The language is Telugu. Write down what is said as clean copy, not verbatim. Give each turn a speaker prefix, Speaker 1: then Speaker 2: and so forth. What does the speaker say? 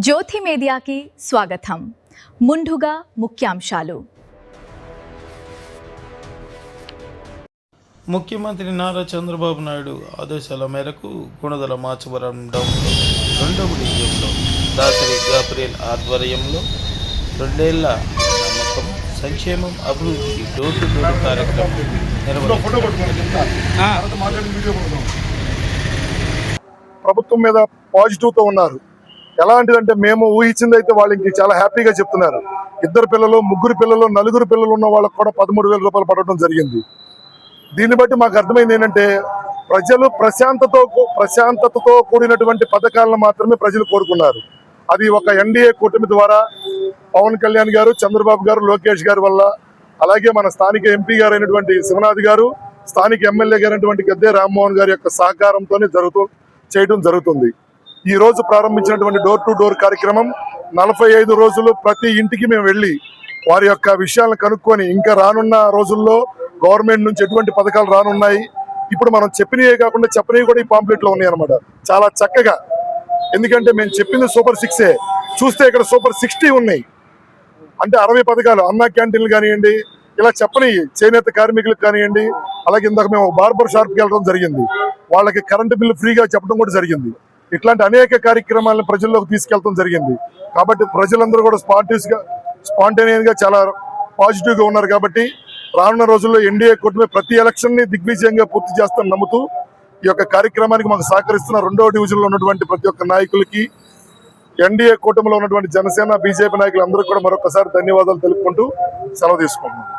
Speaker 1: జ్యోతి మీడియాకి స్వాగతం. ముందుగా ముఖ్యాంశాలు.
Speaker 2: ముఖ్యమంత్రి నారా చంద్రబాబు నాయుడు ఆదేశాల మేరకు గుణదల మాచవరం డౌన్లో 2వ డివిజన్లో దాసరి గాబ్రియల్ ఆధ్వర్యంలో 2 ఏళ్ల నమ్మకం, సంక్షేమం, అభివృద్ధికి డోర్ టు డోర్ కార్యక్రమం
Speaker 3: ప్రభుత్వం మీద పాజిటివ్తో ఉన్నారు. ఎలాంటిదంటే మేము ఊహించింది అయితే వాళ్ళు ఇంక చాలా హ్యాపీగా చెప్తున్నారు. 2 పిల్లలు, 3 పిల్లలు, 4 పిల్లలు ఉన్న వాళ్ళకు కూడా 13,000 రూపాయలు పడటం జరిగింది. దీన్ని బట్టి మాకు అర్థమైంది ఏంటంటే ప్రజలు ప్రశాంతతతో కూడినటువంటి పథకాలను మాత్రమే ప్రజలు కోరుకున్నారు. అది ఒక ఎన్డీఏ కూటమి ద్వారా పవన్ కళ్యాణ్ గారు, చంద్రబాబు గారు, లోకేష్ గారి వల్ల, అలాగే మన స్థానిక ఎంపీ గారు అయినటువంటి శివనాథ్ గారు, స్థానిక ఎమ్మెల్యే గారైనటువంటి గద్దె రామ్మోహన్ గారి యొక్క సహకారంతోనే చేయడం జరుగుతుంది. ఈ రోజు ప్రారంభించినటువంటి డోర్ టు డోర్ కార్యక్రమం 45 రోజులు ప్రతి ఇంటికి మేము వెళ్ళి వారి యొక్క విషయాలను కనుక్కొని ఇంకా రానున్న రోజుల్లో గవర్నమెంట్ నుంచి ఎటువంటి పథకాలు రానున్నాయి, ఇప్పుడు మనం చెప్పినవే కాకుండా చెప్పనివి కూడా ఈ పాంప్లెట్ లో ఉన్నాయి అన్నమాట. చాలా చక్కగా, ఎందుకంటే మేము చెప్పింది సూపర్ 6 చూస్తే ఇక్కడ సూపర్ 60 ఉన్నాయి. అంటే 60 పథకాలు, అన్నా క్యాంటీన్లు కానివ్వండి, ఇలా చెప్పని చేనేత కార్మికులకు కానివ్వండి, అలాగే ఇందాక మేము బార్బర్ షాప్కి వెళ్ళడం జరిగింది, వాళ్ళకి కరెంటు బిల్లు ఫ్రీగా చెప్పడం కూడా జరిగింది. ఇట్లాంటి అనేక కార్యక్రమాలను ప్రజల్లోకి తీసుకెళ్లడం జరిగింది. కాబట్టి ప్రజలందరూ కూడా స్పాంటేనియస్గా చాలా పాజిటివ్గా ఉన్నారు. కాబట్టి రానున్న రోజుల్లో ఎన్డీఏ కూటమి ప్రతి ఎలక్షన్ని దిగ్విజయంగా పూర్తి చేస్తామని నమ్ముతూ ఈ యొక్క కార్యక్రమానికి మాకు సహకరిస్తున్న 2వ డివిజన్లో ఉన్నటువంటి ప్రతి ఒక్క నాయకులకి, ఎన్డీఏ కూటమిలో ఉన్నటువంటి జనసేన, బీజేపీ నాయకులందరికీ కూడా మరొకసారి ధన్యవాదాలు తెలుపుకుంటూ సెలవు తీసుకుంటున్నాం.